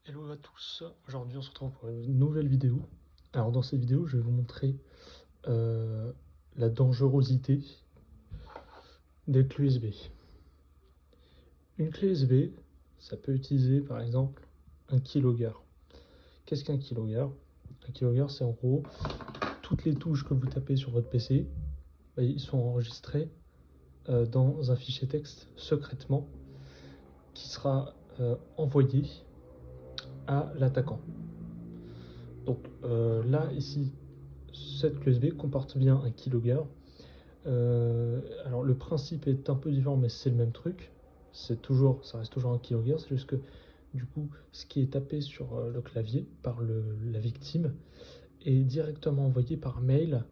Hello à tous, aujourd'hui on se retrouve pour une nouvelle vidéo. Alors dans cette vidéo je vais vous montrer la dangerosité des clés USB. Une clé USB, ça peut utiliser par exemple un keylogger. Qu'est-ce qu'un keylogger? Un keylogger c'est en gros toutes les touches que vous tapez sur votre PC, ils sont enregistrés dans un fichier texte secrètement qui sera envoyé à l'attaquant. Donc là ici cette clé USB comporte bien un keylogger. Alors le principe est un peu différent mais c'est le même truc. Ça reste toujours un keylogger, c'est juste que du coup ce qui est tapé sur le clavier par la victime est directement envoyé par mail.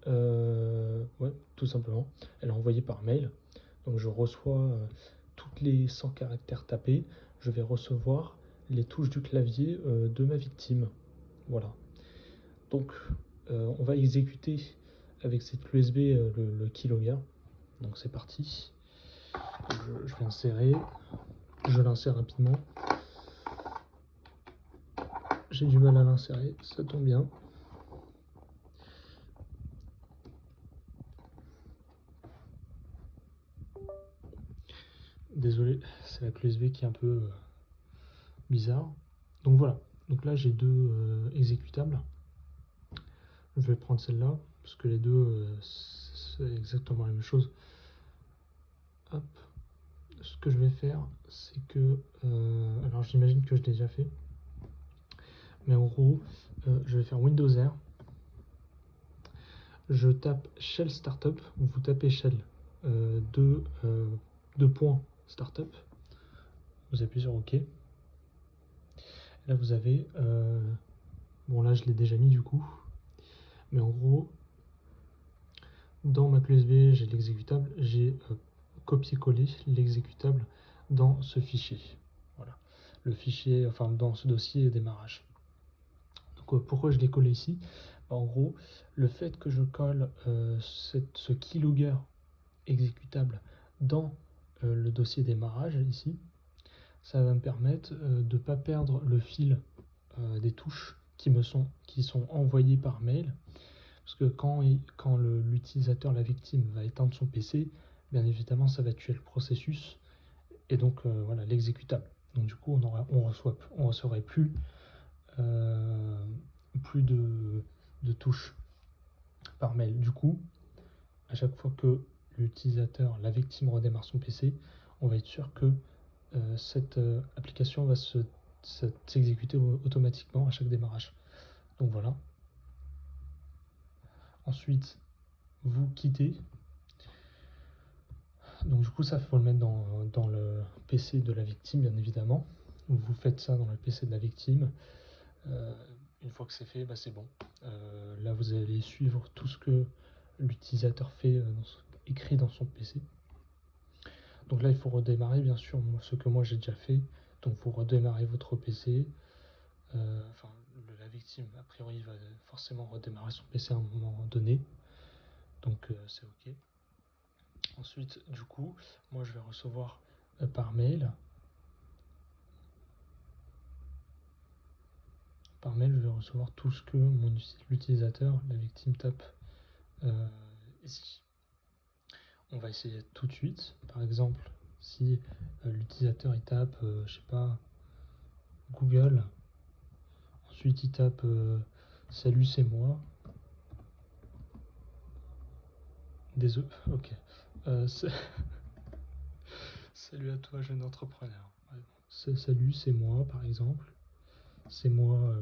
Ouais, tout simplement. Elle est envoyée par mail. Donc je reçois toutes les 100 caractères tapés. Je vais recevoir les touches du clavier de ma victime. Voilà. Donc on va exécuter avec cette clé USB le keylogger. Donc c'est parti. Je vais insérer. Je l'insère rapidement. J'ai du mal à l'insérer, ça tombe bien. Désolé, c'est la clé USB qui est un peu bizarre. Donc voilà. Donc là j'ai deux exécutables. Je vais prendre celle-là parce que les deux c'est exactement la même chose. Hop. Ce que je vais faire, c'est que alors j'imagine que je l'ai déjà fait, mais en gros, je vais faire Windows R. Je tape Shell Startup. Vous tapez Shell deux points Startup. Vous appuyez sur OK. Là vous avez bon là je l'ai déjà mis du coup, mais en gros dans ma clé USB j'ai l'exécutable, j'ai copié-collé l'exécutable dans ce fichier. Voilà, le fichier, enfin dans ce dossier démarrage. Donc pourquoi je l'ai collé ici? En gros, le fait que je colle ce keylogger exécutable dans le dossier démarrage ici, ça va me permettre de ne pas perdre le fil des touches qui sont envoyées par mail. Parce que quand l'utilisateur, la victime, va éteindre son PC, bien évidemment, ça va tuer le processus et donc voilà l'exécutable. Donc du coup, on recevrait plus de touches par mail. Du coup, à chaque fois que l'utilisateur, la victime redémarre son PC, on va être sûr que cette application va s'exécuter automatiquement à chaque démarrage. Donc voilà. Ensuite, vous quittez. Donc du coup, ça faut le mettre dans le PC de la victime, bien évidemment. Vous faites ça dans le PC de la victime. Une fois que c'est fait, bah, c'est bon. Là, vous allez suivre tout ce que l'utilisateur fait, écrit dans son PC. Donc là, il faut redémarrer, bien sûr, ce que moi j'ai déjà fait. Donc vous redémarrez votre PC. Enfin, la victime, a priori, va forcément redémarrer son PC à un moment donné. Donc c'est OK. Ensuite, du coup, moi je vais recevoir par mail. Par mail, je vais recevoir tout ce que l'utilisateur, la victime, tape ici. On va essayer tout de suite. Par exemple, si l'utilisateur il tape, je sais pas, Google, ensuite il tape salut, c'est moi. Désolé, ok. Salut à toi, jeune entrepreneur. Salut, c'est moi, par exemple. C'est moi.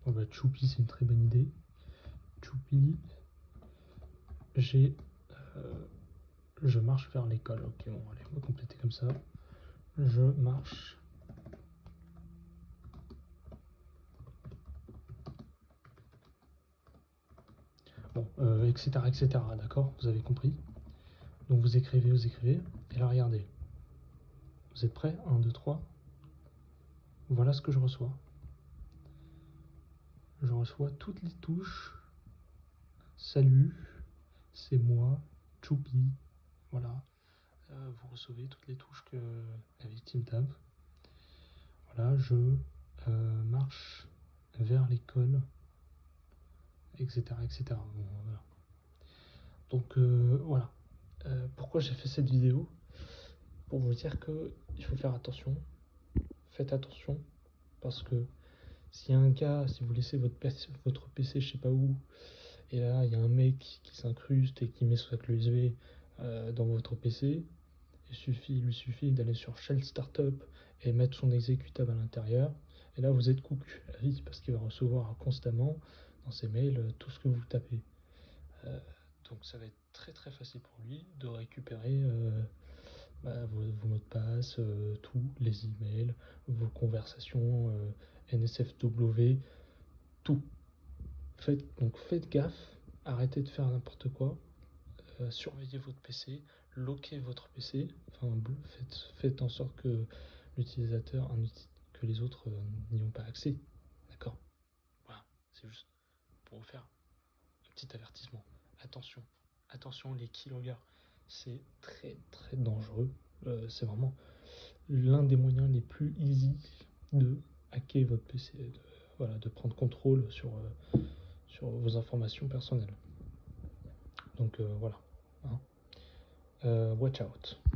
Bon bah, Choupi, c'est une très bonne idée. Choupi, je marche vers l'école. Ok, bon, allez, on va compléter comme ça. Je marche. Bon, etc., etc. D'accord, vous avez compris. Donc vous écrivez. Et là, regardez. Vous êtes prêts? 1, 2, 3. Voilà ce que je reçois. Je reçois toutes les touches. Salut, c'est moi, Choupi. Voilà. Vous recevez toutes les touches que la victime tape. Voilà, je marche vers l'école, etc. etc. Bon, voilà. Donc voilà. Pourquoi j'ai fait cette vidéo? Pour vous dire que il faut faire attention. Faites attention, parce que s'il y a un gars, si vous laissez votre PC je sais pas où, et là il y a un mec qui s'incruste et qui met sa clé USB dans votre PC, il lui suffit d'aller sur Shell Startup et mettre son exécutable à l'intérieur, et là vous êtes coucu à vie, parce qu'il va recevoir constamment dans ses mails tout ce que vous tapez. Donc ça va être très très facile pour lui de récupérer vos mots de passe, tous les emails, vos conversations, NSFW, tout. Donc faites gaffe, arrêtez de faire n'importe quoi, surveillez votre PC, loquez votre PC, enfin faites en sorte que l'utilisateur, que les autres n'y ont pas accès. D'accord? Voilà, c'est juste pour vous faire un petit avertissement. Attention, attention les keyloggers, c'est très très dangereux. C'est vraiment l'un des moyens les plus easy de hacker votre PC, de prendre contrôle sur vos informations personnelles. Donc voilà, hein. Watch out.